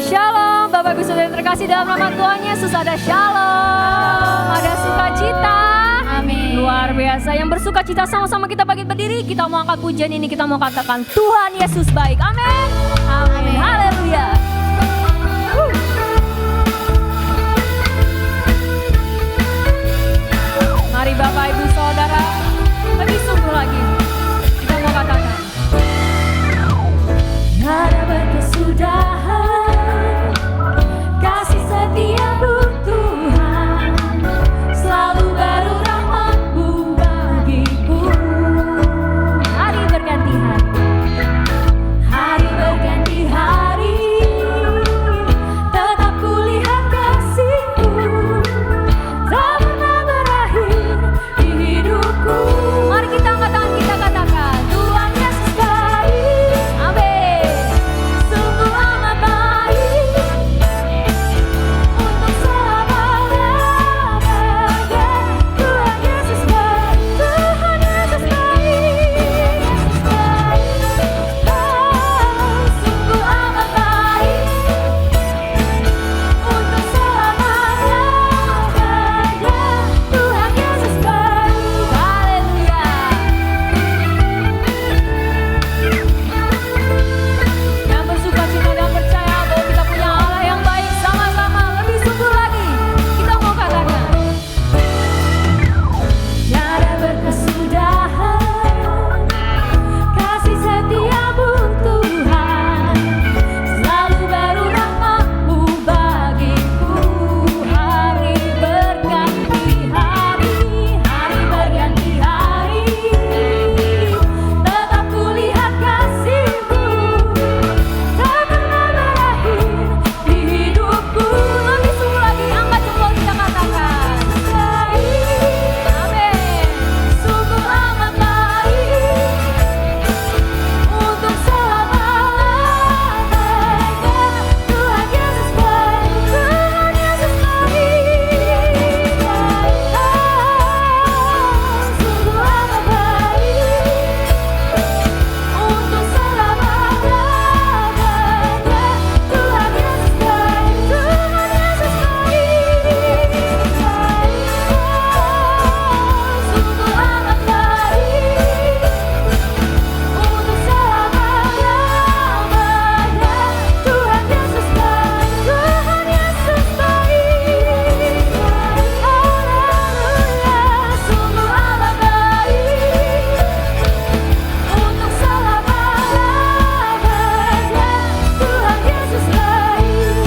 Shalom, Bapak Ibu Saudara yang terkasih dalam nama Tuhan Yesus, ada shalom, ada sukacita. Amin. Luar biasa, yang bersukacita sama-sama kita bangkit berdiri, kita mau angkat pujian ini, kita mau katakan Tuhan Yesus baik. Amin. Amin. Haleluya. Mari Bapak Ibu Saudara, lebih sungguh lagi kita mau katakan ada berkesudahan, kasih setiamu Tuhan, selalu baru rahmat-Mu bagiku. Hari berganti hari berganti hari, tetap kulihat kasih-Mu, tak pernah berakhir di hidupku. Mari kita angkat tangan, kita katakan Tuhan Yesus baik. Amin. Sungguh amat baik, untuk selama-lamanya. Tuhan Yesus baik, Tuhan Yesus baik, Yesus baik. Oh, sungguh amat baik, untuk selama-lamanya. Tuhan Yesus baik. Haleluya. Yang bersukacita dan percaya bahwa kita punya Allah yang baik, sama-sama lebih sungguh lagi kita mau katakan tiada berkesudahan, kasih setiamu Tuhan, selalu baru rahmat-Mu bagiku. Hari berganti hari berganti hari, tetap kulihat kasih-Mu, tak pernah berakhir di hidupku. Lebih sungguh lagi, angkat jempol kita katakan baik. Amin. Sungguh amat baik, untuk selama-lamanya. Tuhan Yesus baik, Tuhan Yesus baik. Sungguh amat baik, untuk selama-lamanya. Tuhan Yesus baik, Tuhan Yesus baik. Sungguh amat baik, untuk selama-lamanya. Tuhan Yesus baik, Tuhan Yesus baik. Haleluya. Sungguh amat baik, untuk selama-lamanya. Tuhan Yesus baik,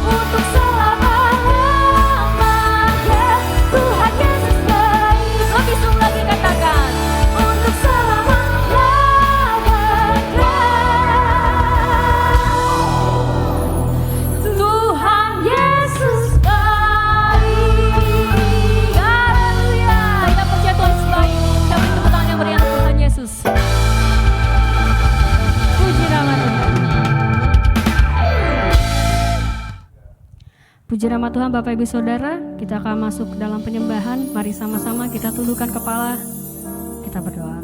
untuk selama-lamanya. Tuhan Yesus baik. Lebih sungguh lagi katakan untuk selama-lamanya. Tuhan Yesus baik. Haleluya. Kita percaya Tuhan Yesus baik. Kita beri tepuk tangan yang meriah untuk Tuhan Yesus. Puji nama Tuhan. Puji nama Tuhan Bapak Ibu Saudara, kita akan masuk ke dalam penyembahan. Mari sama-sama kita tundukkan kepala, kita berdoa.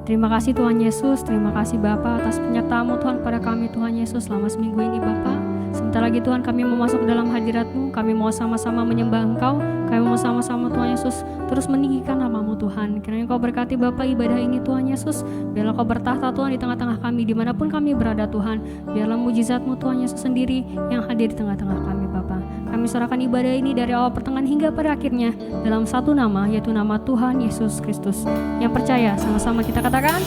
Terima kasih Tuhan Yesus, terima kasih Bapa atas penyertaan-Mu Tuhan pada kami Tuhan Yesus selama seminggu ini Bapa. Sebentar lagi Tuhan kami mau masuk ke dalam hadirat-Mu, kami mau sama-sama menyembah Engkau, kami mau sama-sama Tuhan Yesus terus meninggikan nama-Mu Tuhan. Kiranya Kau berkati Bapa ibadah ini Tuhan Yesus, biarlah Kau bertahta Tuhan di tengah-tengah kami dimanapun kami berada Tuhan. Biarlah mujizat-Mu Tuhan Yesus sendiri yang hadir di tengah-tengah kami Bapa. Kami serahkan ibadah ini dari awal pertengahan hingga pada akhirnya dalam satu nama, yaitu nama Tuhan Yesus Kristus. Yang percaya sama-sama kita katakan amin.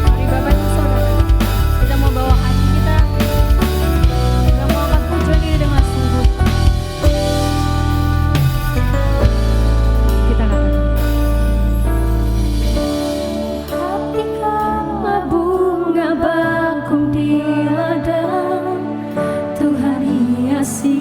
Mari Bapak Ibu Saudara, kita mau bawa hati kita, kita mau angkat pujian ini dengan sungguh. Kita katakan hatikanlah bunga bakung di ladang, Tuhan hiasi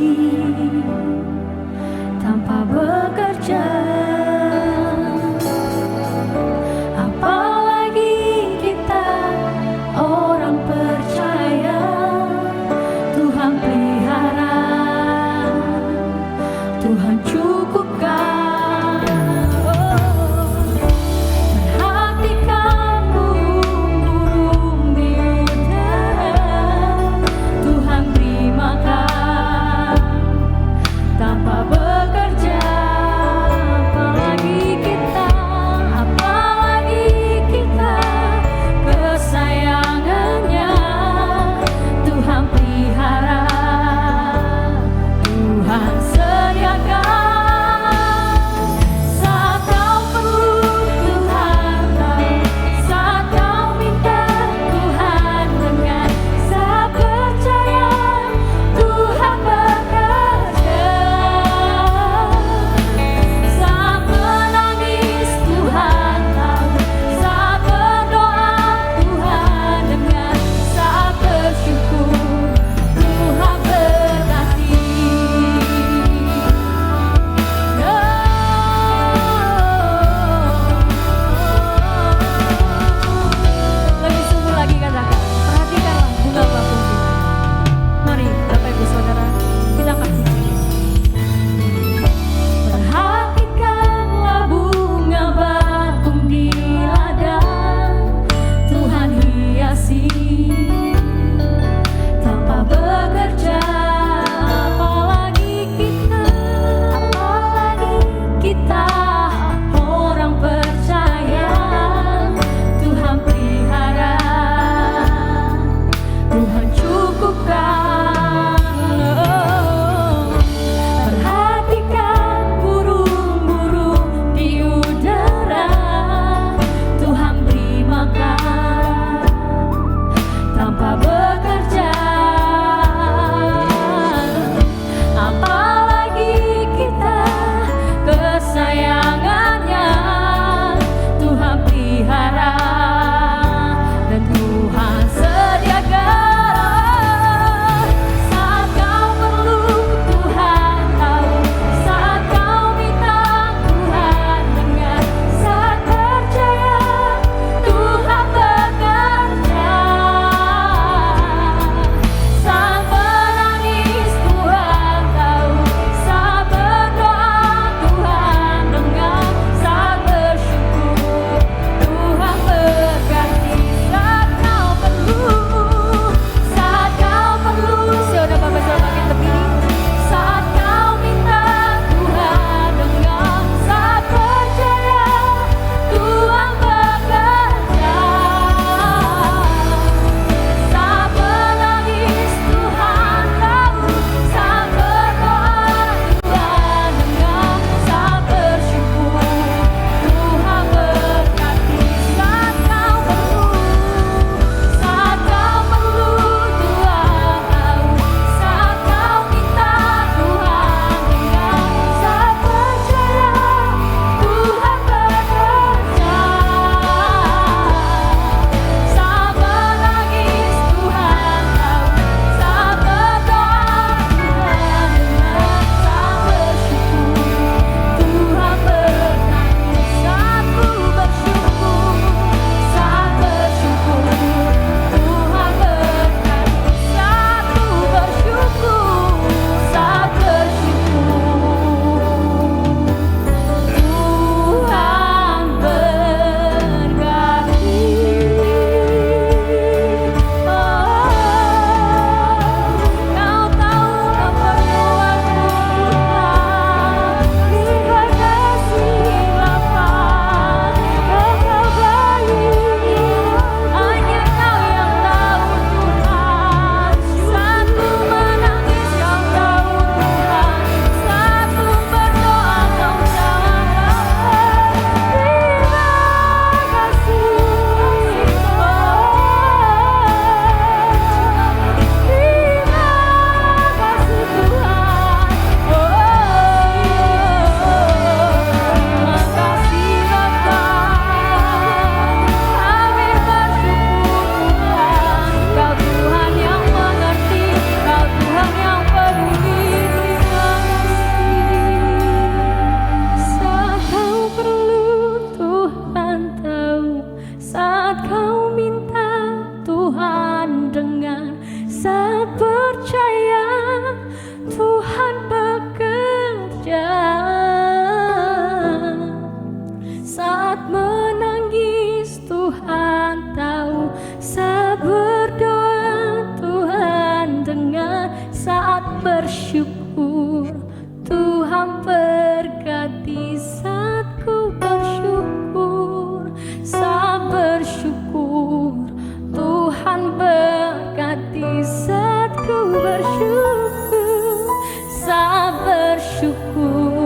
saat bersyukur, Tuhan berkati saat ku bersyukur. Saat bersyukur, Tuhan berkati saat ku bersyukur. Saat bersyukur,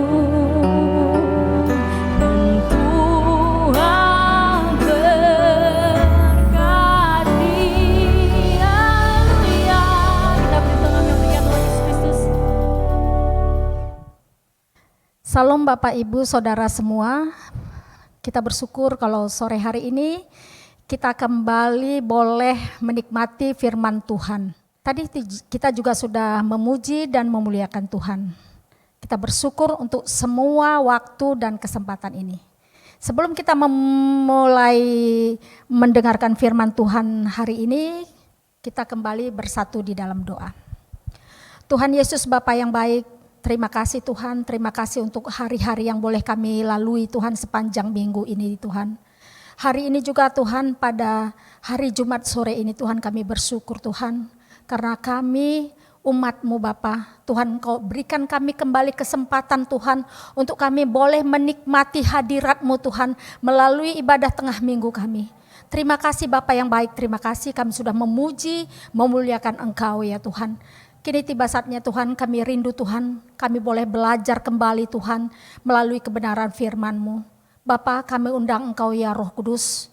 dan Tuhan berkati. Haleluya. Kita beri tangan yang meriah Tuhan Yesus Kristus. Salam Bapak Ibu Saudara semua. Kita bersyukur kalau sore hari ini kita kembali boleh menikmati firman Tuhan. Tadi kita juga sudah memuji dan memuliakan Tuhan. Kita bersyukur untuk semua waktu dan kesempatan ini. Sebelum kita memulai mendengarkan firman Tuhan hari ini, kita kembali bersatu di dalam doa. Tuhan Yesus Bapa yang baik, terima kasih Tuhan, terima kasih untuk hari-hari yang boleh kami lalui Tuhan sepanjang minggu ini Tuhan. Hari ini juga Tuhan pada hari Jumat sore ini Tuhan kami bersyukur Tuhan. Karena kami umat-Mu Bapa, Tuhan Kau berikan kami kembali kesempatan Tuhan untuk kami boleh menikmati hadirat-Mu Tuhan melalui ibadah tengah minggu kami. Terima kasih Bapa yang baik, terima kasih kami sudah memuji, memuliakan Engkau ya Tuhan. Kini tiba saatnya Tuhan kami rindu Tuhan, kami boleh belajar kembali Tuhan melalui kebenaran firman-Mu. Bapa kami undang Engkau ya Roh Kudus,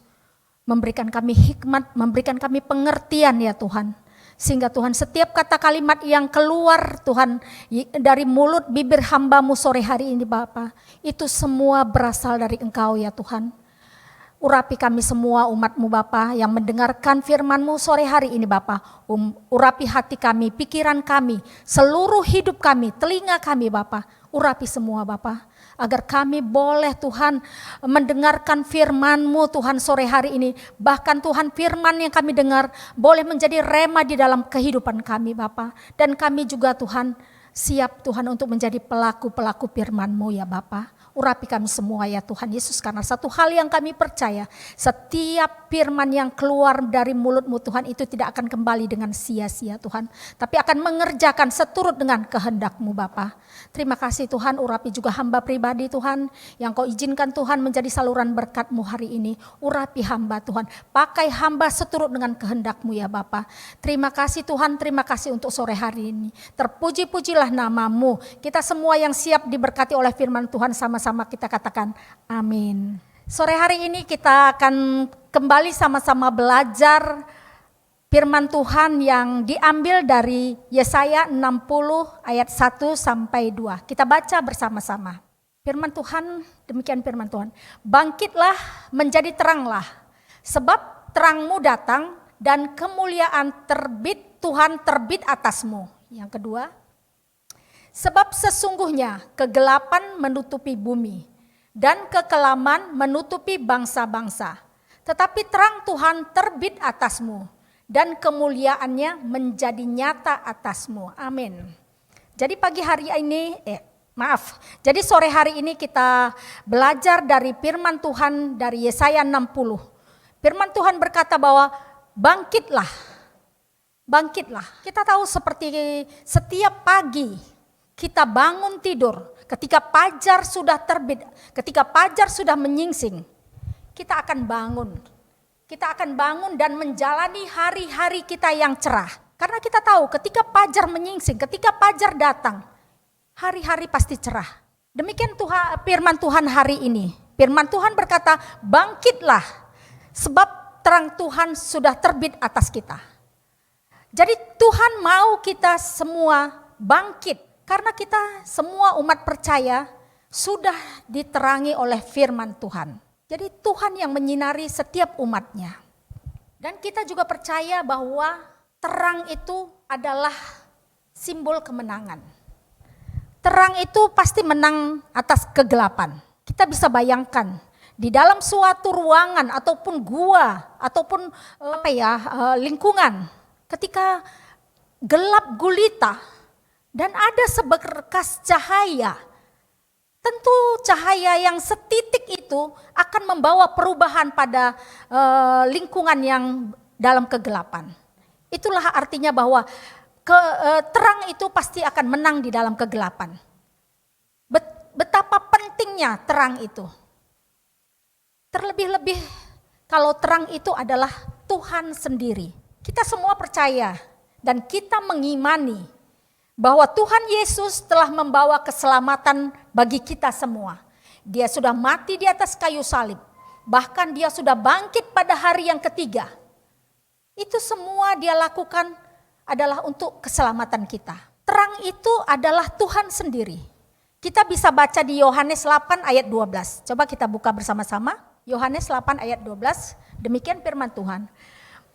memberikan kami hikmat, memberikan kami pengertian ya Tuhan. Sehingga Tuhan setiap kata kalimat yang keluar Tuhan dari mulut bibir hamba-Mu sore hari ini Bapa, itu semua berasal dari Engkau ya Tuhan. Urapi kami semua umat-Mu Bapa yang mendengarkan firman-Mu sore hari ini Bapa. Urapi hati kami, pikiran kami, seluruh hidup kami, telinga kami Bapa. Urapi semua Bapa. Agar kami boleh Tuhan mendengarkan firman-Mu Tuhan sore hari ini. Bahkan Tuhan firman yang kami dengar boleh menjadi rema di dalam kehidupan kami Bapa. Dan kami juga Tuhan siap Tuhan untuk menjadi pelaku-pelaku firman-Mu ya Bapa. Urapi kami semua ya Tuhan Yesus, karena satu hal yang kami percaya, setiap firman yang keluar dari mulut-Mu Tuhan itu tidak akan kembali dengan sia-sia Tuhan, tapi akan mengerjakan seturut dengan kehendak-Mu Bapa. Terima kasih Tuhan, urapi juga hamba pribadi Tuhan, yang Kau izinkan Tuhan menjadi saluran berkat-Mu hari ini. Urapi hamba Tuhan, pakai hamba seturut dengan kehendak-Mu ya Bapa. Terima kasih Tuhan, terima kasih untuk sore hari ini. Terpuji-pujilah nama-Mu, kita semua yang siap diberkati oleh firman Tuhan sama-sama kita katakan amin. Sore hari ini kita akan kembali sama-sama belajar firman Tuhan yang diambil dari Yesaya 60 ayat 1 sampai 2. Kita baca bersama-sama. Firman Tuhan, demikian firman Tuhan. Bangkitlah menjadi teranglah, sebab terangmu datang dan kemuliaan Tuhan terbit atasmu. Yang kedua, sebab sesungguhnya kegelapan menutupi bumi dan kekelaman menutupi bangsa-bangsa. Tetapi terang Tuhan terbit atasmu dan kemuliaannya menjadi nyata atasmu. Amin. Jadi pagi hari ini, jadi sore hari ini kita belajar dari firman Tuhan dari Yesaya 60. Firman Tuhan berkata bahwa bangkitlah. Bangkitlah. Kita tahu seperti setiap pagi kita bangun tidur, ketika fajar sudah terbit, ketika fajar sudah menyingsing, kita akan bangun. Kita akan bangun dan menjalani hari-hari kita yang cerah. Karena kita tahu ketika fajar menyingsing, ketika fajar datang, hari-hari pasti cerah. Demikian firman Tuhan hari ini. Firman Tuhan berkata, bangkitlah, sebab terang Tuhan sudah terbit atas kita. Jadi Tuhan mau kita semua bangkit. Karena kita semua umat percaya sudah diterangi oleh firman Tuhan. Jadi Tuhan yang menyinari setiap umatnya. Dan kita juga percaya bahwa terang itu adalah simbol kemenangan. Terang itu pasti menang atas kegelapan. Kita bisa bayangkan di dalam suatu ruangan ataupun gua ataupun lingkungan ketika gelap gulita dan ada seberkas cahaya, tentu cahaya yang setitik itu akan membawa perubahan pada lingkungan yang dalam kegelapan. Itulah artinya bahwa terang itu pasti akan menang di dalam kegelapan. Betapa pentingnya terang itu. Terlebih-lebih kalau terang itu adalah Tuhan sendiri. Kita semua percaya dan kita mengimani bahwa Tuhan Yesus telah membawa keselamatan bagi kita semua. Dia sudah mati di atas kayu salib. Bahkan dia sudah bangkit pada hari yang ketiga. Itu semua dia lakukan adalah untuk keselamatan kita. Terang itu adalah Tuhan sendiri. Kita bisa baca di Yohanes 8 ayat 12. Coba kita buka bersama-sama. Yohanes 8 ayat 12. Demikian firman Tuhan.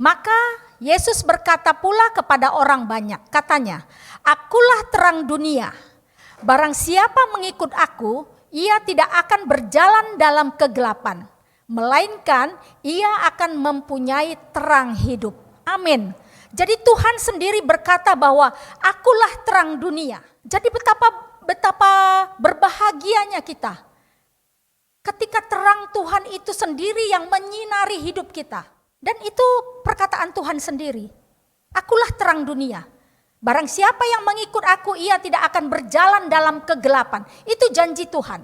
Maka Yesus berkata pula kepada orang banyak. Katanya, akulah terang dunia. Barang siapa mengikut aku, ia tidak akan berjalan dalam kegelapan. Melainkan ia akan mempunyai terang hidup. Amin. Jadi Tuhan sendiri berkata bahwa akulah terang dunia. Jadi betapa berbahagianya kita ketika terang Tuhan itu sendiri yang menyinari hidup kita. Dan itu perkataan Tuhan sendiri. Akulah terang dunia. Barang siapa yang mengikut aku, ia tidak akan berjalan dalam kegelapan. Itu janji Tuhan.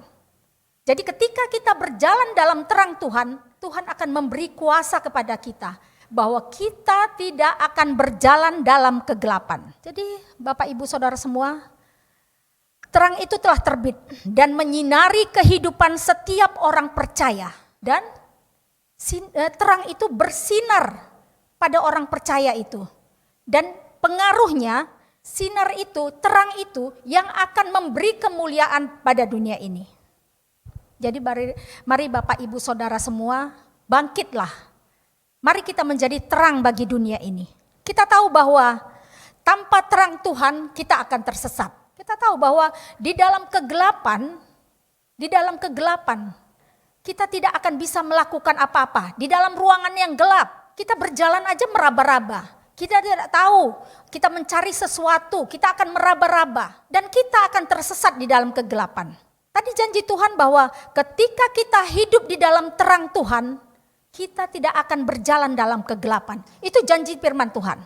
Jadi ketika kita berjalan dalam terang Tuhan, Tuhan akan memberi kuasa kepada kita. Bahwa kita tidak akan berjalan dalam kegelapan. Jadi Bapak Ibu Saudara semua, terang itu telah terbit dan menyinari kehidupan setiap orang percaya. Dan terang itu bersinar pada orang percaya itu. Dan pengaruhnya, sinar itu, terang itu yang akan memberi kemuliaan pada dunia ini. Jadi mari Bapak Ibu Saudara semua, bangkitlah. Mari kita menjadi terang bagi dunia ini. Kita tahu bahwa tanpa terang Tuhan kita akan tersesat. Kita tahu bahwa di dalam kegelapan kita tidak akan bisa melakukan apa-apa. Di dalam ruangan yang gelap, kita berjalan aja meraba-raba. Kita tidak tahu, kita mencari sesuatu, kita akan meraba-raba. Dan kita akan tersesat di dalam kegelapan. Tadi janji Tuhan bahwa ketika kita hidup di dalam terang Tuhan, kita tidak akan berjalan dalam kegelapan. Itu janji firman Tuhan.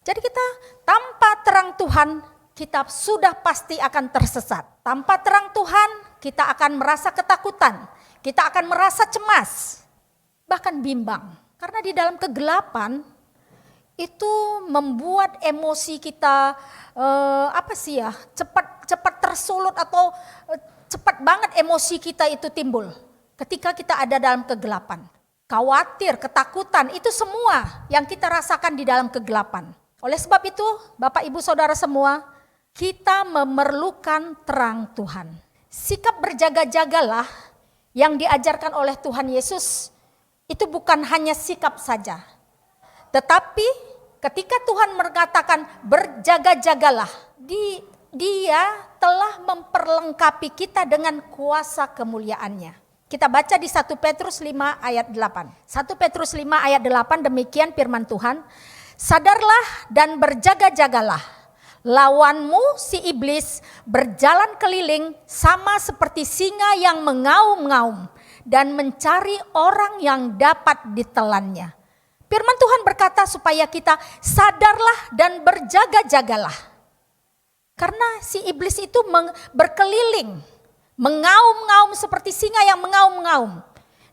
Jadi kita tanpa terang Tuhan, kita sudah pasti akan tersesat. Tanpa terang Tuhan, kita akan merasa ketakutan. Kita akan merasa cemas. Bahkan bimbang. Karena di dalam kegelapan, itu membuat emosi kita, cepat tersulut atau cepat banget emosi kita itu timbul. Ketika kita ada dalam kegelapan. Khawatir, ketakutan, itu semua yang kita rasakan di dalam kegelapan. Oleh sebab itu, Bapak Ibu Saudara semua, kita memerlukan terang Tuhan. Sikap berjaga-jagalah yang diajarkan oleh Tuhan Yesus, itu bukan hanya sikap saja. Tetapi ketika Tuhan mengatakan berjaga-jagalah, Dia telah memperlengkapi kita dengan kuasa kemuliaannya. Kita baca di 1 Petrus 5 ayat 8. 1 Petrus 5 ayat 8 demikian firman Tuhan. Sadarlah dan berjaga-jagalah. Lawanmu si iblis berjalan keliling sama seperti singa yang mengaum-ngaum dan mencari orang yang dapat ditelannya. Firman Tuhan berkata supaya kita sadarlah dan berjaga-jagalah. Karena si iblis itu berkeliling. Mengaum-ngaum seperti singa yang mengaum-ngaum.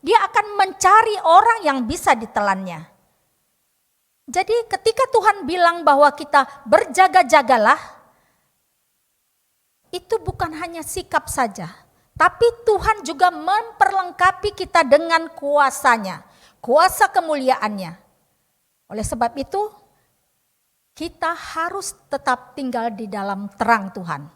Dia akan mencari orang yang bisa ditelannya. Jadi ketika Tuhan bilang bahwa kita berjaga-jagalah, itu bukan hanya sikap saja. Tapi Tuhan juga memperlengkapi kita dengan kuasanya. Kuasa kemuliaannya. Oleh sebab itu, kita harus tetap tinggal di dalam terang Tuhan.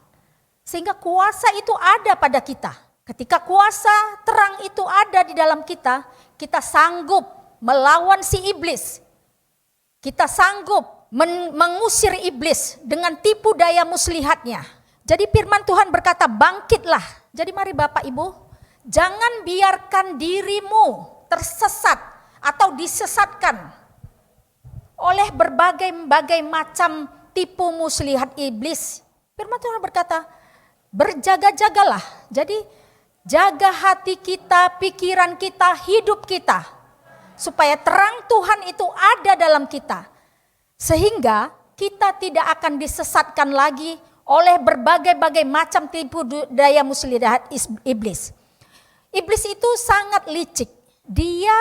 Sehingga kuasa itu ada pada kita. Ketika kuasa terang itu ada di dalam kita, kita sanggup melawan si iblis. Kita sanggup mengusir iblis dengan tipu daya muslihatnya. Jadi firman Tuhan berkata, bangkitlah. Jadi mari Bapak Ibu, jangan biarkan dirimu tersesat atau disesatkan oleh berbagai macam tipu muslihat iblis. Firman Tuhan berkata, berjaga-jagalah. Jadi jaga hati kita, pikiran kita, hidup kita. Supaya terang Tuhan itu ada dalam kita. Sehingga kita tidak akan disesatkan lagi oleh berbagai-bagai macam tipu daya muslihat iblis. Iblis itu sangat licik. Dia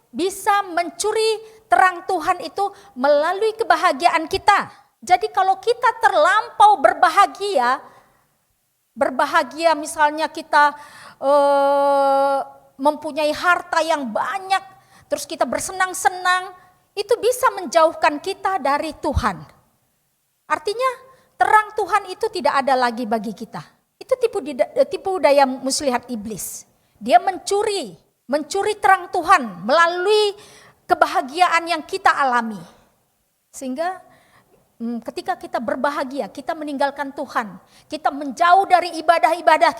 bisa mencuri terang Tuhan itu melalui kebahagiaan kita. Jadi kalau kita terlampau berbahagia misalnya kita mempunyai harta yang banyak, terus kita bersenang-senang, itu bisa menjauhkan kita dari Tuhan. Artinya terang Tuhan itu tidak ada lagi bagi kita. Itu tipu daya muslihat iblis. Dia mencuri terang Tuhan melalui kebahagiaan yang kita alami. Sehingga ketika kita berbahagia, kita meninggalkan Tuhan, kita menjauh dari ibadah-ibadah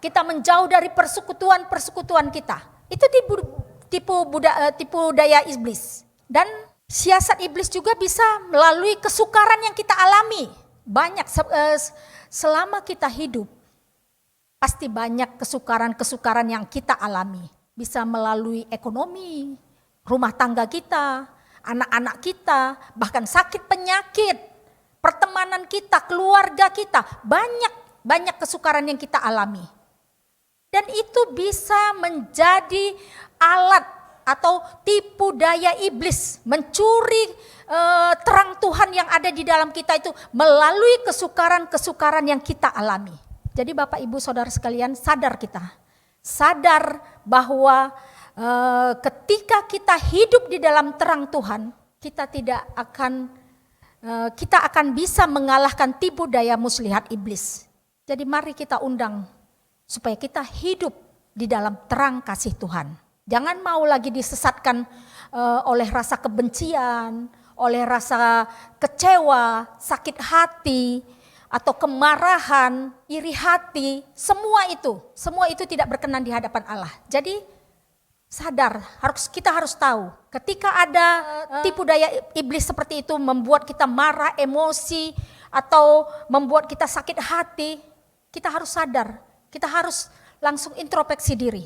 kita menjauh dari persekutuan-persekutuan kita. Itu tipu daya iblis. Dan siasat iblis juga bisa melalui kesukaran yang kita alami. Banyak selama kita hidup, pasti banyak kesukaran-kesukaran yang kita alami. Bisa melalui ekonomi, rumah tangga kita, anak-anak kita, bahkan sakit penyakit, pertemanan kita, keluarga kita, banyak kesukaran yang kita alami. Dan itu bisa menjadi alat atau tipu daya iblis mencuri terang Tuhan yang ada di dalam kita itu melalui kesukaran-kesukaran yang kita alami. Jadi Bapak Ibu Saudara sekalian, sadar bahwa ketika kita hidup di dalam terang Tuhan, kita akan bisa mengalahkan tipu daya muslihat iblis. Jadi mari kita undang supaya kita hidup di dalam terang kasih Tuhan. Jangan mau lagi disesatkan oleh rasa kebencian, oleh rasa kecewa, sakit hati, atau kemarahan, iri hati. Semua itu tidak berkenan di hadapan Allah. Jadi sadar, kita harus tahu ketika ada tipu daya iblis seperti itu membuat kita marah, emosi, atau membuat kita sakit hati, kita harus sadar, kita harus langsung introspeksi diri.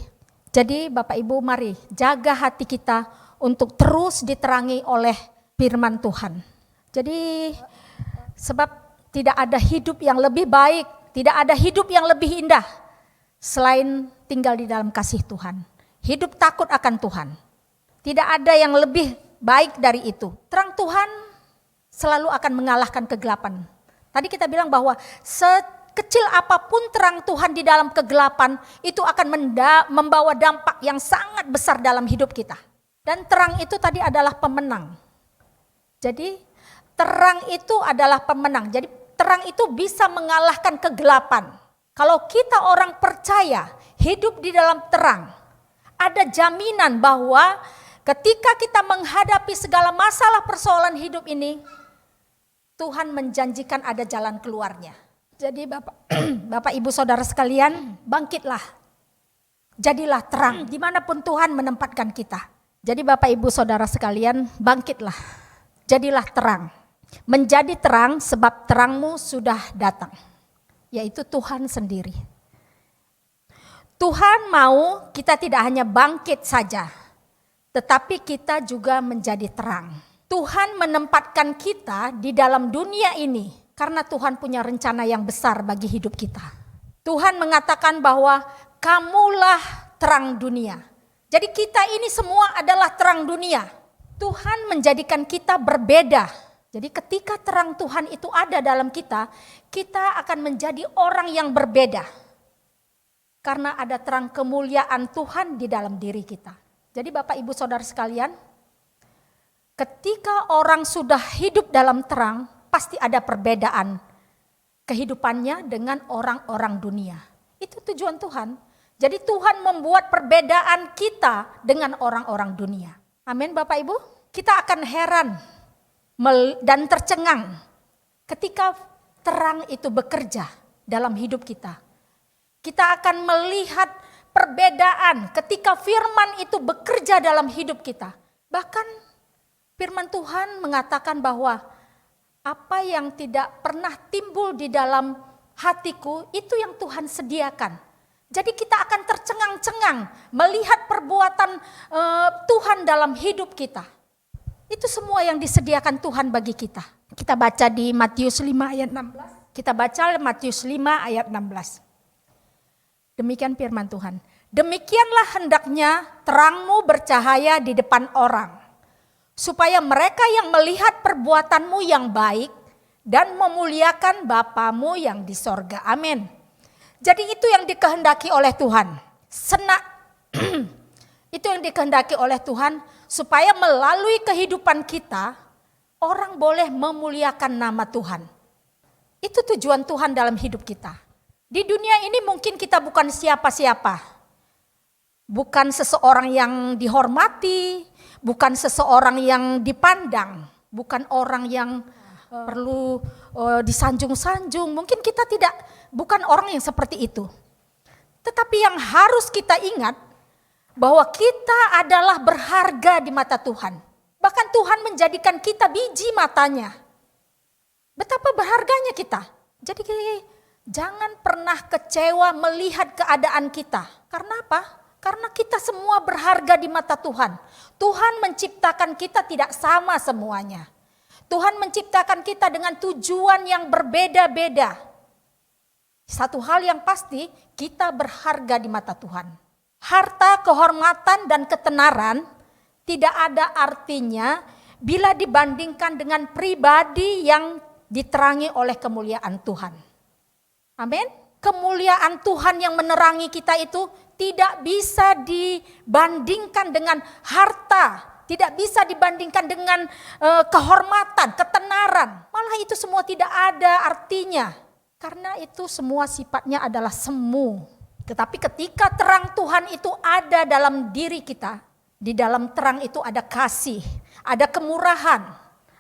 Jadi Bapak Ibu mari jaga hati kita untuk terus diterangi oleh firman Tuhan. Jadi sebab tidak ada hidup yang lebih baik, tidak ada hidup yang lebih indah selain tinggal di dalam kasih Tuhan. Hidup takut akan Tuhan. Tidak ada yang lebih baik dari itu. Terang Tuhan selalu akan mengalahkan kegelapan. Tadi kita bilang bahwa sekecil apapun terang Tuhan di dalam kegelapan itu akan membawa dampak yang sangat besar dalam hidup kita. Dan terang itu tadi adalah pemenang. Jadi terang itu adalah pemenang. Jadi terang itu bisa mengalahkan kegelapan. Kalau kita orang percaya hidup di dalam terang, ada jaminan bahwa ketika kita menghadapi segala masalah persoalan hidup ini, Tuhan menjanjikan ada jalan keluarnya. Jadi Bapak Ibu Saudara sekalian, bangkitlah. Jadilah terang dimanapun Tuhan menempatkan kita. Jadi Bapak Ibu Saudara sekalian, bangkitlah. Jadilah terang. Menjadi terang sebab terangmu sudah datang. Yaitu Tuhan sendiri. Tuhan mau kita tidak hanya bangkit saja, tetapi kita juga menjadi terang. Tuhan menempatkan kita di dalam dunia ini karena Tuhan punya rencana yang besar bagi hidup kita. Tuhan mengatakan bahwa kamulah terang dunia. Jadi kita ini semua adalah terang dunia. Tuhan menjadikan kita berbeda. Jadi ketika terang Tuhan itu ada dalam kita, kita akan menjadi orang yang berbeda. Karena ada terang kemuliaan Tuhan di dalam diri kita. Jadi Bapak Ibu Saudara sekalian, ketika orang sudah hidup dalam terang, pasti ada perbedaan kehidupannya dengan orang-orang dunia. Itu tujuan Tuhan. Jadi Tuhan membuat perbedaan kita dengan orang-orang dunia. Amin Bapak Ibu. Kita akan heran dan tercengang ketika terang itu bekerja dalam hidup kita. Kita akan melihat perbedaan ketika firman itu bekerja dalam hidup kita. Bahkan firman Tuhan mengatakan bahwa apa yang tidak pernah timbul di dalam hatiku itu yang Tuhan sediakan. Jadi kita akan tercengang-cengang melihat perbuatan Tuhan dalam hidup kita. Itu semua yang disediakan Tuhan bagi kita. Kita baca di Matius 5 ayat 16. Kita baca Matius 5 ayat 16. Demikian firman Tuhan. Demikianlah hendaknya terangmu bercahaya di depan orang, supaya mereka yang melihat perbuatanmu yang baik dan memuliakan Bapamu yang di sorga. Amin. Jadi itu yang dikehendaki oleh Tuhan. Itu yang dikehendaki oleh Tuhan, supaya melalui kehidupan kita, orang boleh memuliakan nama Tuhan. Itu tujuan Tuhan dalam hidup kita. Di dunia ini mungkin kita bukan siapa-siapa. Bukan seseorang yang dihormati, bukan seseorang yang dipandang, bukan orang yang perlu disanjung-sanjung. Mungkin kita bukan orang yang seperti itu. Tetapi yang harus kita ingat, bahwa kita adalah berharga di mata Tuhan. Bahkan Tuhan menjadikan kita biji matanya. Betapa berharganya kita. Jadi jangan pernah kecewa melihat keadaan kita. Karena apa? Karena kita semua berharga di mata Tuhan. Tuhan menciptakan kita tidak sama semuanya. Tuhan menciptakan kita dengan tujuan yang berbeda-beda. Satu hal yang pasti, kita berharga di mata Tuhan. Harta, kehormatan, dan ketenaran tidak ada artinya bila dibandingkan dengan pribadi yang diterangi oleh kemuliaan Tuhan. Amin. Kemuliaan Tuhan yang menerangi kita itu tidak bisa dibandingkan dengan harta, tidak bisa dibandingkan dengan kehormatan, ketenaran. Malah itu semua tidak ada artinya. Karena itu semua sifatnya adalah semu. Tetapi ketika terang Tuhan itu ada dalam diri kita, di dalam terang itu ada kasih, ada kemurahan,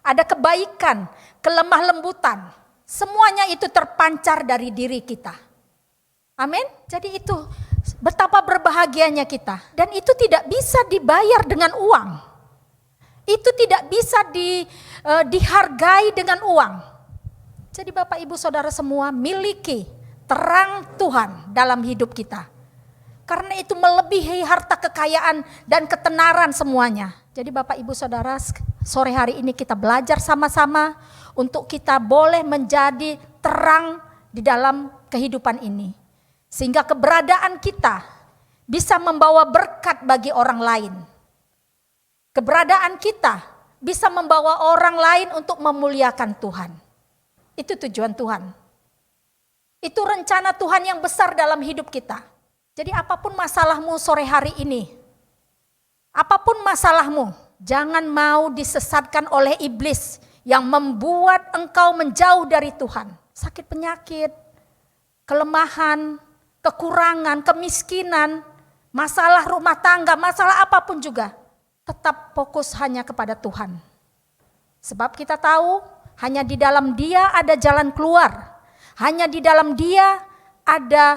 ada kebaikan, kelemah lembutan. Semuanya itu terpancar dari diri kita. Amin. Jadi itu betapa berbahagianya kita. Dan itu tidak bisa dibayar dengan uang. Itu tidak bisa dihargai dengan uang. Jadi Bapak Ibu Saudara semua miliki terang Tuhan dalam hidup kita. Karena itu melebihi harta kekayaan dan ketenaran semuanya. Jadi Bapak Ibu Saudara, sore hari ini kita belajar sama-sama untuk kita boleh menjadi terang di dalam kehidupan ini. Sehingga keberadaan kita bisa membawa berkat bagi orang lain. Keberadaan kita bisa membawa orang lain untuk memuliakan Tuhan. Itu tujuan Tuhan. Itu rencana Tuhan yang besar dalam hidup kita. Jadi apapun masalahmu sore hari ini, apapun masalahmu, jangan mau disesatkan oleh iblis yang membuat engkau menjauh dari Tuhan. Sakit penyakit, kelemahan, kekurangan, kemiskinan, masalah rumah tangga, masalah apapun juga. Tetap fokus hanya kepada Tuhan. Sebab kita tahu hanya di dalam Dia ada jalan keluar. Hanya di dalam Dia ada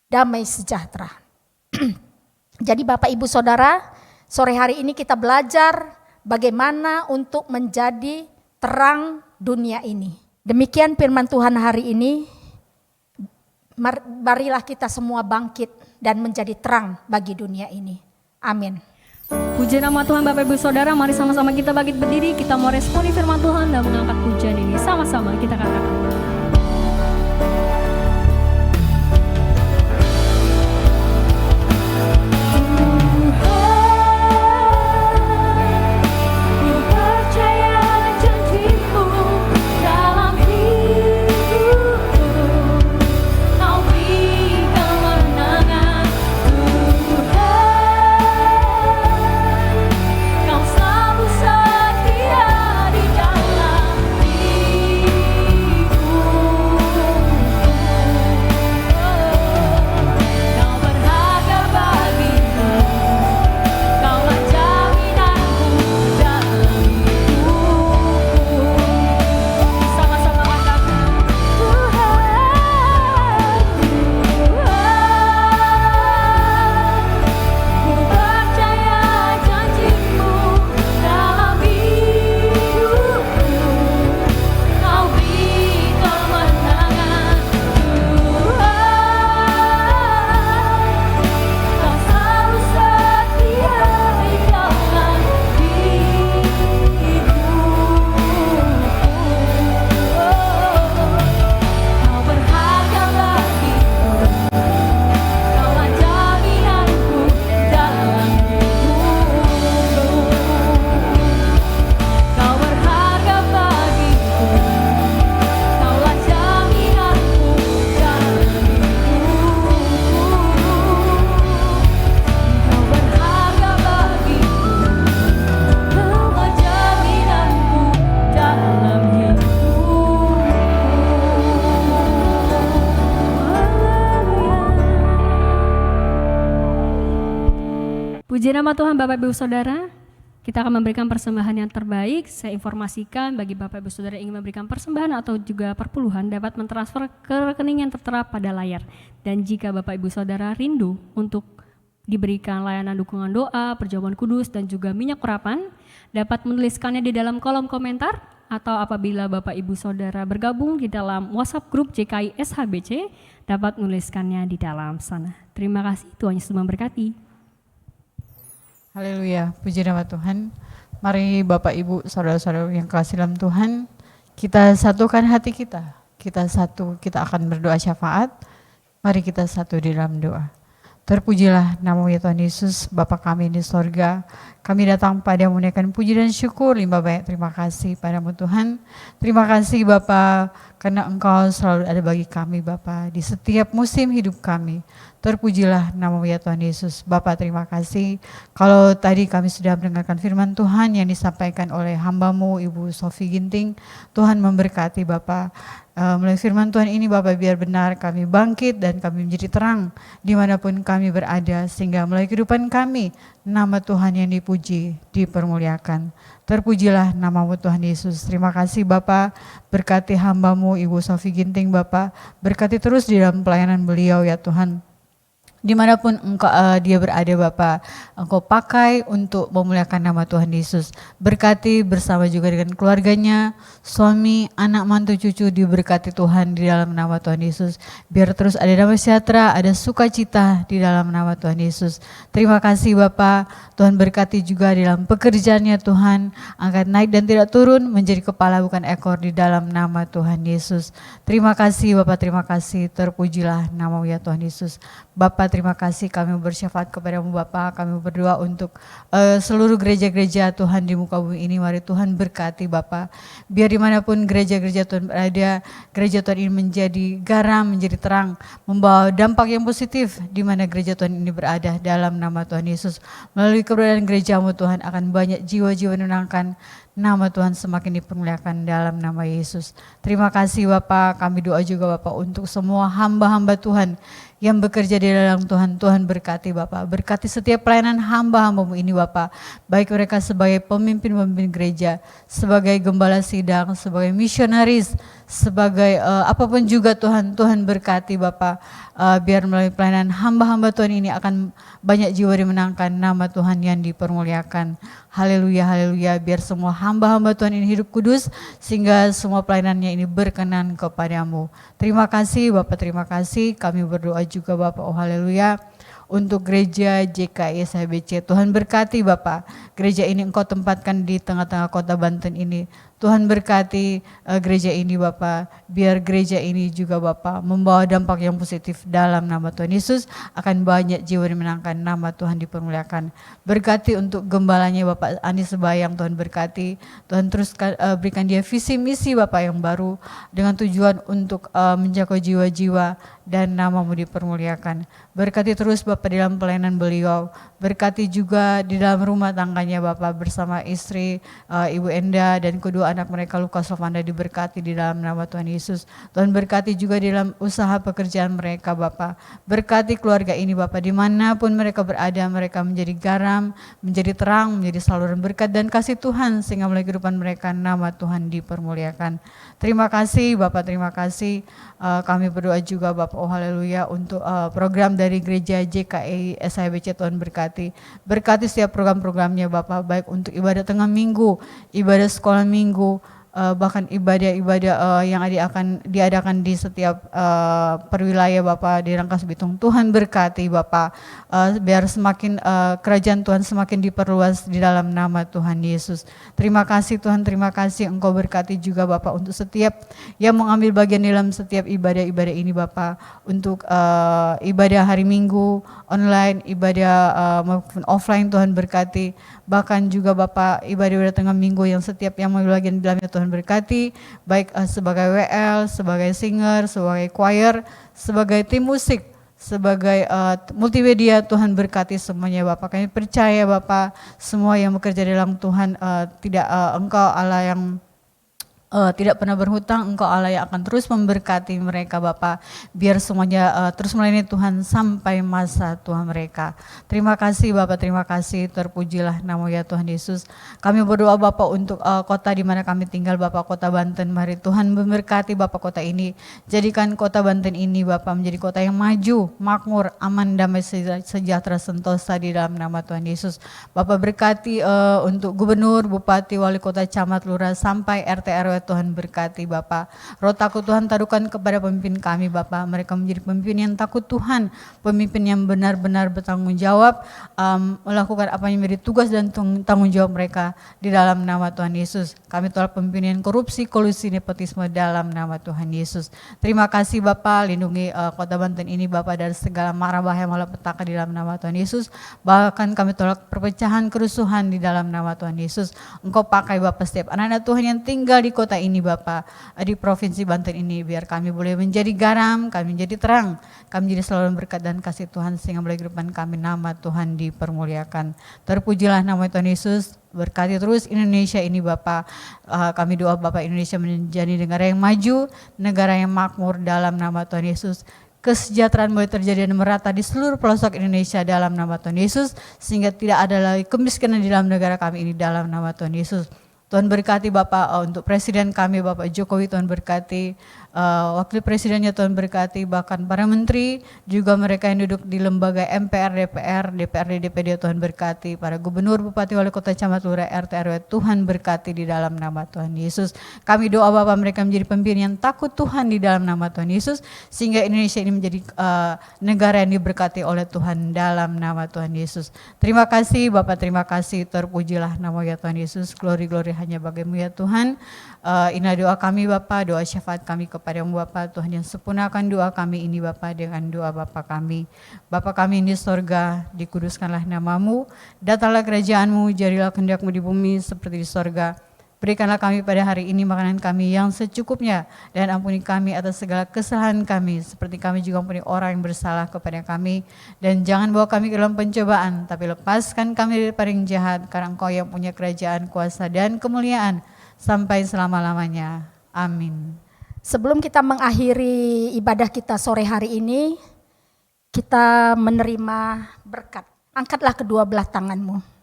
damai sejahtera. Jadi Bapak Ibu Saudara, sore hari ini kita belajar bagaimana untuk menjadi terang dunia ini. Demikian firman Tuhan hari ini. Marilah kita semua bangkit dan menjadi terang bagi dunia ini. Amin. Puji nama Tuhan Bapak Ibu Saudara, mari sama-sama kita bangkit berdiri, kita mau responi firman Tuhan dan mengangkat pujian ini. Sama-sama kita katakan. Setia di dalam hidupku. Puji nama Tuhan Bapak Ibu Saudara, kita akan memberikan persembahan yang terbaik. Saya informasikan bagi Bapak Ibu Saudara yang ingin memberikan persembahan atau juga perpuluhan dapat mentransfer ke rekening yang tertera pada layar. Dan jika Bapak Ibu Saudara rindu untuk diberikan layanan dukungan doa, perjamuan kudus, dan juga minyak urapan, dapat menuliskannya di dalam kolom komentar, atau apabila Bapak Ibu Saudara bergabung di dalam WhatsApp grup JKI SHBC, dapat menuliskannya di dalam sana. Terima kasih, Tuhan Yesus memberkati. Haleluya, puji nama Tuhan. Mari Bapak Ibu, saudara-saudara yang kasih dalam Tuhan, kita satukan hati kita. Kita akan berdoa syafaat. Mari kita satu di dalam doa. Terpujilah nama ya Tuhan Yesus, Bapa kami di sorga. Kami datang padamu menaikkan puji dan syukur, limpah banyak terima kasih padamu Tuhan. Terima kasih Bapa, karena Engkau selalu ada bagi kami Bapa di setiap musim hidup kami. Terpujilah nama ya Tuhan Yesus. Bapa terima kasih. Kalau tadi kami sudah mendengarkan firman Tuhan yang disampaikan oleh hamba-Mu Ibu Sofi Ginting. Tuhan memberkati Bapa. Melalui firman Tuhan ini Bapa biar benar kami bangkit dan kami menjadi terang dimanapun kami berada. Sehingga melalui kehidupan kami nama Tuhan yang dipuji, dipermuliakan. Terpujilah nama-Mu Tuhan Yesus. Terima kasih Bapa, berkati hamba-Mu Ibu Sofi Ginting Bapa. Berkati terus di dalam pelayanan beliau ya Tuhan. Dimanapun dia berada Bapa, Engkau pakai untuk memuliakan nama Tuhan Yesus. Berkati bersama juga dengan keluarganya, suami, anak, mantu, cucu diberkati Tuhan di dalam nama Tuhan Yesus. Biar terus ada damai sejahtera, ada sukacita di dalam nama Tuhan Yesus. Terima kasih Bapa, Tuhan berkati juga di dalam pekerjaannya Tuhan. Angkat naik dan tidak turun, menjadi kepala bukan ekor di dalam nama Tuhan Yesus. Terima kasih Bapa, terima kasih. Terpujilah nama ya Tuhan Yesus. Bapa terima kasih, kami bersyafaat kepadamu Bapa, kami berdoa untuk seluruh gereja-gereja Tuhan di muka bumi ini. Mari Tuhan berkati Bapa, biar dimanapun gereja-gereja Tuhan berada, gereja Tuhan ini menjadi garam, menjadi terang, membawa dampak yang positif di mana gereja Tuhan ini berada dalam nama Tuhan Yesus. Melalui keberadaan gerejamu Tuhan akan banyak jiwa-jiwa menenangkan, nama Tuhan semakin dipermuliakan dalam nama Yesus. Terima kasih Bapa, kami doa juga Bapa untuk semua hamba-hamba Tuhan yang bekerja di dalam Tuhan. Tuhan berkati Bapa, berkati setiap pelayanan hamba-hamba-Mu ini Bapa, baik mereka sebagai pemimpin-pemimpin gereja, sebagai gembala sidang, sebagai misionaris, sebagai apapun juga Tuhan. Tuhan berkati Bapa, biar melalui pelayanan hamba-hamba Tuhan ini akan banyak jiwa dimenangkan, nama Tuhan yang dipermuliakan. Haleluya, haleluya. Biar semua hamba-hamba Tuhan ini hidup kudus, sehingga semua pelayanannya ini berkenan kepadamu. Terima kasih Bapak, terima kasih. Kami berdoa juga Bapak, oh haleluya. Untuk gereja JKI SHBC, Tuhan berkati Bapak. Gereja ini Engkau tempatkan di tengah-tengah kota Banten ini. Tuhan berkati gereja ini Bapak, biar gereja ini juga Bapak membawa dampak yang positif dalam nama Tuhan Yesus, akan banyak jiwa dimenangkan, nama Tuhan dipermuliakan. Berkati untuk gembalanya Bapak Andi Sebayang, Tuhan berkati, Tuhan terus berikan dia visi misi Bapak yang baru dengan tujuan untuk menjaga jiwa-jiwa dan nama-Mu dipermuliakan. Berkati terus Bapak di dalam pelayanan beliau, berkati juga di dalam rumah tangganya Bapak bersama istri Ibu Enda dan kedua anak mereka Lukas Lovanda, diberkati di dalam nama Tuhan Yesus. Tuhan berkati juga di dalam usaha pekerjaan mereka Bapak. Berkati keluarga ini Bapak, dimanapun mereka berada, mereka menjadi garam, menjadi terang, menjadi saluran berkat dan kasih Tuhan, sehingga melalui kehidupan mereka nama Tuhan dipermuliakan. Terima kasih Bapak, terima kasih. Kami berdoa juga Bapak, oh haleluya, untuk program dari gereja JKI SHBC. Tuhan berkati. Berkati setiap program-programnya Bapak, baik untuk ibadah tengah minggu, ibadah sekolah minggu, bahkan ibadah-ibadah yang diadakan di setiap perwilayah Bapak di Rangkas Bitung. Tuhan berkati Bapak, biar semakin kerajaan Tuhan semakin diperluas di dalam nama Tuhan Yesus. Terima kasih Tuhan, terima kasih. Engkau berkati juga Bapak untuk setiap yang mengambil bagian dalam setiap ibadah-ibadah ini Bapak, untuk ibadah hari Minggu online, ibadah maupun offline. Tuhan berkati, bahkan juga Bapak ibadah-ibadah tengah minggu yang setiap yang mengambil bagian di dalamnya Tuhan berkati, baik sebagai WL, sebagai singer, sebagai choir, sebagai tim musik, sebagai multimedia. Tuhan berkati semuanya Bapak. Kami percaya Bapak, semua yang bekerja dalam Tuhan tidak Engkau Allah yang tidak pernah berhutang. Engkau Allah yang akan terus memberkati mereka Bapa, biar semuanya terus melayani Tuhan sampai masa tua mereka. Terima kasih Bapa, terima kasih, terpujilah nama ya Tuhan Yesus. Kami berdoa Bapa untuk kota di mana kami tinggal Bapa, kota Banten. Mari Tuhan memberkati Bapa kota ini, jadikan kota Banten ini Bapa menjadi kota yang maju, makmur, aman, damai, sejahtera, sentosa di dalam nama Tuhan Yesus. Bapa berkati untuk gubernur, bupati, wali kota, camat, lurah, sampai RT RW. Tuhan berkati Bapa. Roh takut Tuhan taruhkan kepada pemimpin kami Bapa. Mereka menjadi pemimpin yang takut Tuhan, pemimpin yang benar-benar bertanggung jawab, melakukan apa yang menjadi tugas dan tanggung jawab mereka di dalam nama Tuhan Yesus. Kami tolak pemimpin yang korupsi, kolusi, nepotisme dalam nama Tuhan Yesus. Terima kasih Bapa, lindungi kota Banten ini Bapa dari segala mara bahaya malapetaka di dalam nama Tuhan Yesus. Bahkan kami tolak perpecahan, kerusuhan di dalam nama Tuhan Yesus. Engkau pakai Bapa setiap anak-anak Tuhan yang tinggal di kota ini Bapa, di provinsi Banten ini, biar kami boleh menjadi garam, kami menjadi terang, kami menjadi selalu berkat dan kasih Tuhan, sehingga melalui kehidupan kami nama Tuhan dipermuliakan. Terpujilah nama Tuhan Yesus. Berkati terus Indonesia ini Bapa. Kami doa Bapa, Indonesia menjadi negara yang maju, negara yang makmur dalam nama Tuhan Yesus. Kesejahteraan boleh terjadi dan merata di seluruh pelosok Indonesia dalam nama Tuhan Yesus, sehingga tidak ada lagi kemiskinan di dalam negara kami ini dalam nama Tuhan Yesus. Tuhan berkati Bapak untuk Presiden kami Bapak Jokowi, Tuhan berkati Wakil Presidennya, Tuhan berkati, bahkan para menteri, juga mereka yang duduk di lembaga MPR, DPR, DPRD, DPD, Tuhan berkati, para gubernur, bupati, wali kota, camat, lurah, RT, RW, Tuhan berkati di dalam nama Tuhan Yesus. Kami doa Bapak mereka menjadi pemimpin yang takut Tuhan di dalam nama Tuhan Yesus, sehingga Indonesia ini menjadi negara yang diberkati oleh Tuhan dalam nama Tuhan Yesus. Terima kasih Bapak, terima kasih, terpujilah nama ya Tuhan Yesus, glory hanya bagimu ya Tuhan. Inilah doa kami Bapak, doa syafaat kami kepadamu Bapak, Tuhan yang sempurnakan doa kami ini Bapak dengan doa Bapak kami. Bapak kami di sorga, dikuduskanlah namamu, datanglah kerajaanmu, jadilah kehendakmu di bumi seperti di sorga. Berikanlah kami pada hari ini makanan kami yang secukupnya, dan ampuni kami atas segala kesalahan kami, seperti kami juga ampuni orang yang bersalah kepada kami. Dan jangan bawa kami ke dalam pencobaan, tapi lepaskan kami dari yang jahat, karena Engkau yang punya kerajaan, kuasa, dan kemuliaan sampai selama-lamanya. Amin. Sebelum kita mengakhiri ibadah kita sore hari ini, kita menerima berkat. Angkatlah kedua belah tanganmu.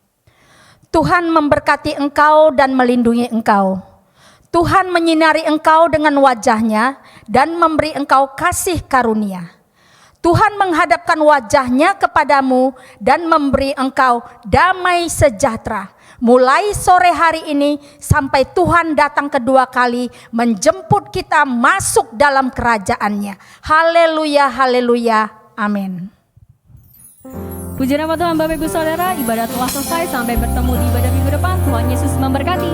Tuhan memberkati engkau dan melindungi engkau. Tuhan menyinari engkau dengan wajahnya dan memberi engkau kasih karunia. Tuhan menghadapkan wajahnya kepadamu dan memberi engkau damai sejahtera. Mulai sore hari ini sampai Tuhan datang kedua kali menjemput kita masuk dalam kerajaannya. Haleluya, haleluya, amin. Puji nama Tuhan Bapak Ibu Saudara, ibadah telah selesai, sampai bertemu di ibadah minggu depan. Tuhan Yesus memberkati.